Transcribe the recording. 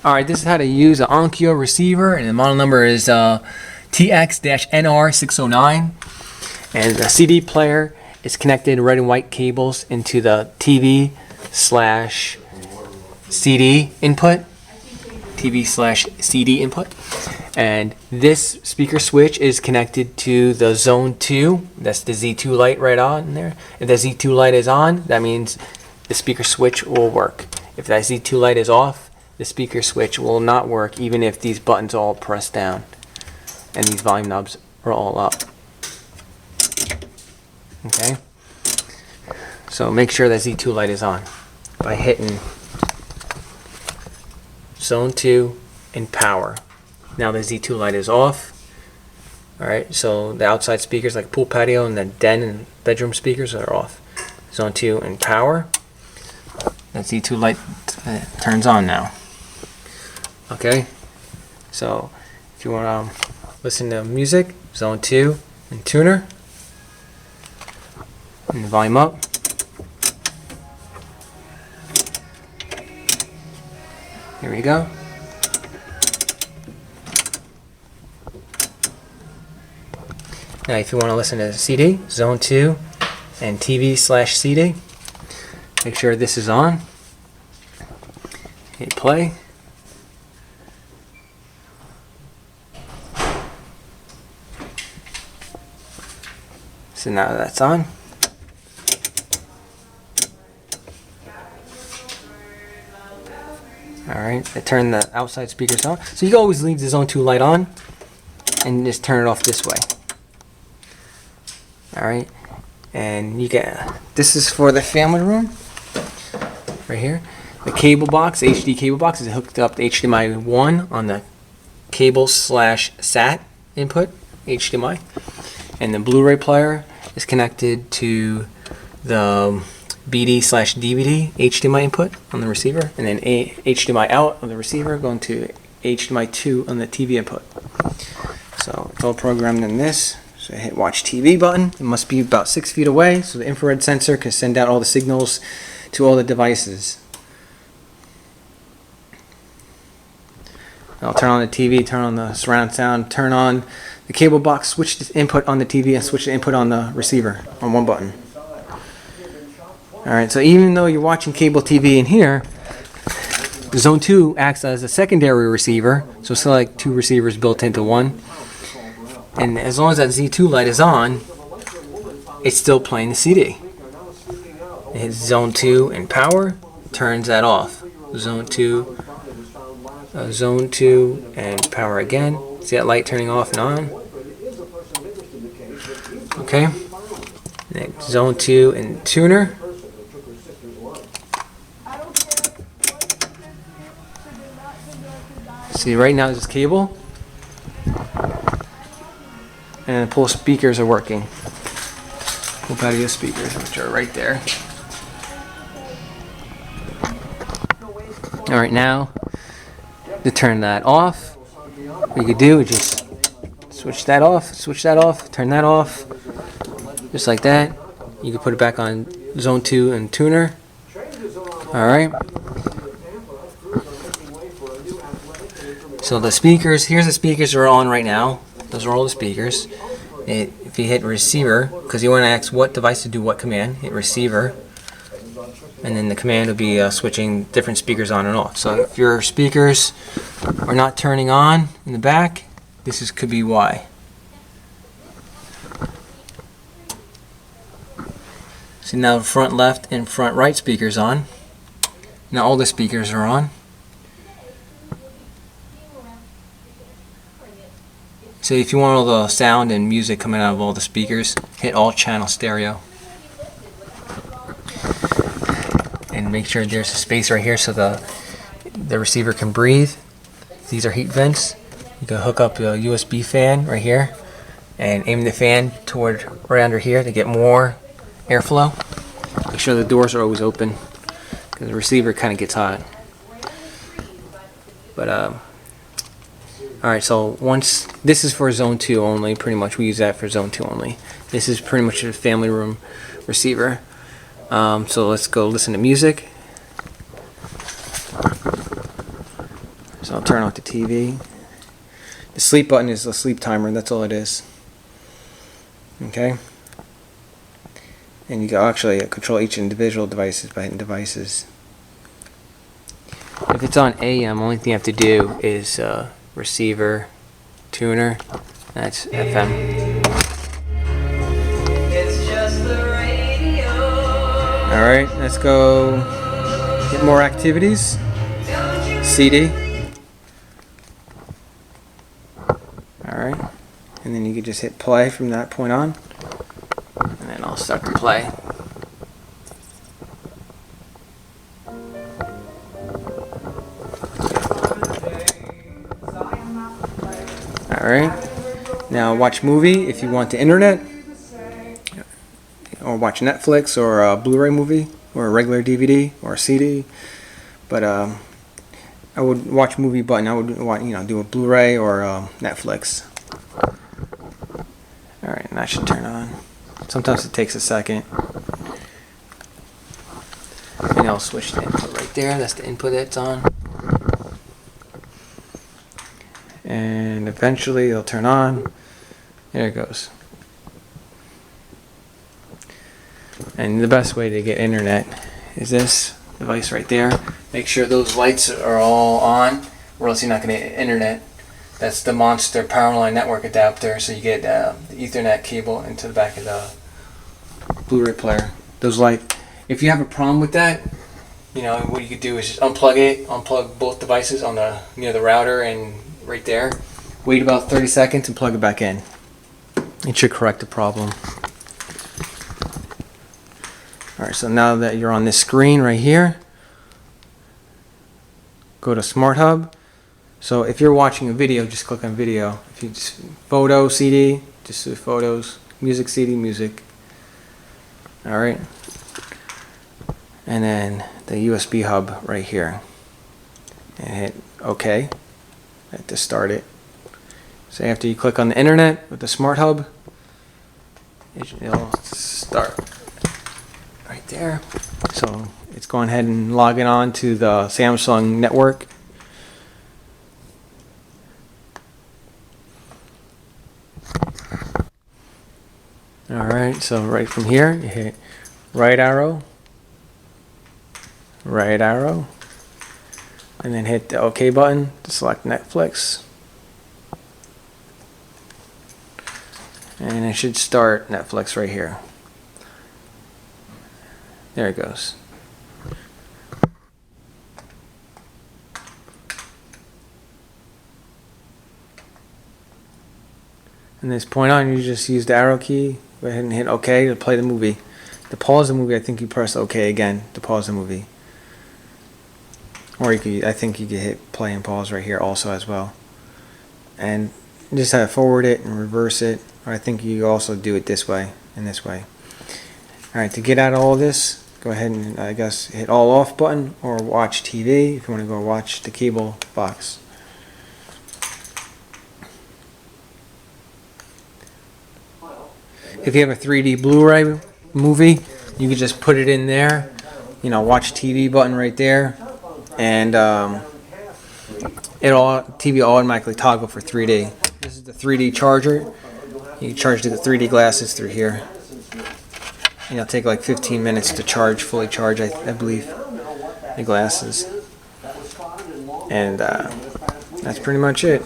Alright, this is how to use an Onkyo receiver, and the model number is TX-NR609. And the CD player is connected red and white cables into the TV/CD input. TV/CD input. And this speaker switch is connected to the Zone 2. That's the Z2 light right on there. If the Z2 light is on, that means the speaker switch will work. If that Z2 light is off, the speaker switch will not work, even if these buttons are all pressed down and these volume knobs are all up. Okay? So make sure that Z2 light is on by hitting Zone 2 and power. Now the Z2 light is off. Alright, so the outside speakers like pool patio and the den and bedroom speakers are off. Zone 2 and power. That Z2 light turns on now. Okay, so if you want to listen to music, Zone 2 and tuner. And the volume up. Here we go. Now if you want to listen to CD, Zone 2 and TV/CD. Make sure this is on. Hit play. So now that's on. Alright, I turn the outside speakers on. So you can always leave the Zone 2 light on and just turn it off this way. Alright, and you get, this is for the family room right here. The cable box, HD cable box, is hooked up to HDMI 1 on the cable/SAT input, HDMI. And the Blu-ray player is connected to the BD/DVD HDMI input on the receiver, and then HDMI out on the receiver going to HDMI 2 on the TV input. So it's all programmed in this. So I hit watch TV button. It must be about 6 feet away, so the infrared sensor can send out all the signals to all the devices. I'll turn on the TV, turn on the surround sound, turn on the cable box, switch the input on the TV, and switch the input on the receiver on one button. Alright, so even though you're watching cable TV in here, the Zone 2 acts as a secondary receiver, so it's like two receivers built into one. And as long as that Z2 light is on, it's still playing the CD. It hits Zone 2 and power, turns that off. Zone 2 and power again. See that light turning off and on? Okay. Next, Zone 2 and tuner. See, right now this cable. And the pull speakers are working. Pull patio speakers, which are right there. Alright, now to turn that off, what you could do is just switch that off, turn that off, just like that. You can put it back on Zone 2 and tuner. Alright. So the speakers, here's the speakers that are on right now. Those are all the speakers. If you hit receiver, because you want to ask what device to do what command, hit receiver. And then the command will be switching different speakers on and off. So if your speakers are not turning on in the back, this could be why. So now the front left and front right speakers on. Now all the speakers are on. So if you want all the sound and music coming out of all the speakers, hit all channel stereo. And make sure there's a space right here so the receiver can breathe. These are heat vents. You can hook up a USB fan right here and aim the fan toward right under here to get more airflow. Make sure the doors are always open because the receiver kind of gets hot. But alright, so once this is for Zone 2 only, pretty much we use that for Zone 2 only. This is pretty much a family room receiver. So let's go listen to music. So I'll turn off the TV. The sleep button is the sleep timer, that's all it is. Okay? And you can actually control each individual devices by hitting devices. If it's on AM, only thing you have to do is receiver, tuner, that's FM. Alright, let's go get more activities. CD. Alright, and then you can just hit play from that point on, and then I'll start to play. Alright, now watch movie if you want the internet, or watch Netflix or a Blu-ray movie, or a regular DVD or a CD. But I would watch movie button. I would want, do a Blu-ray or Netflix. All right, and that should turn on. Sometimes it takes a second. And I'll switch to input right there. That's the input that's on. And eventually it'll turn on. There it goes. And the best way to get internet is this device right there. Make sure those lights are all on, or else you're not going to get internet. That's the Monster Powerline Network adapter, so you get the Ethernet cable into the back of the Blu-ray player. Those lights. If you have a problem with that, what you could do is just unplug it, unplug both devices on the near the router and right there. Wait about 30 seconds and plug it back in. It should correct the problem. Alright, so now that you're on this screen right here, go to Smart Hub. So if you're watching a video, just click on video. If you just photo CD, just do photos, music CD, music. Alright. And then the USB hub right here. And hit OK. To start it. So after you click on the internet with the Smart Hub, it'll start right there. So it's going ahead and logging on to the Samsung network. Alright, so right from here you hit right arrow, and then hit the OK button to select Netflix. And it should start Netflix right here. There it goes. From this point on, you just use the arrow key. Go ahead and hit OK to play the movie. To pause the movie, I think you press OK again to pause the movie. Or I think you could hit play and pause right here also as well. And just have to forward it and reverse it. Or I think you also do it this way and this way. Alright, to get out of all this, go ahead and I guess hit all off button or watch TV if you want to go watch the cable box. If you have a 3D Blu-ray movie, you can just put it in there, watch TV button right there, and TV automatically toggle for 3D. This is the 3D charger. You can charge the 3D glasses through here. And it'll take like 15 minutes to charge, fully charge, I believe, the glasses. And that's pretty much it.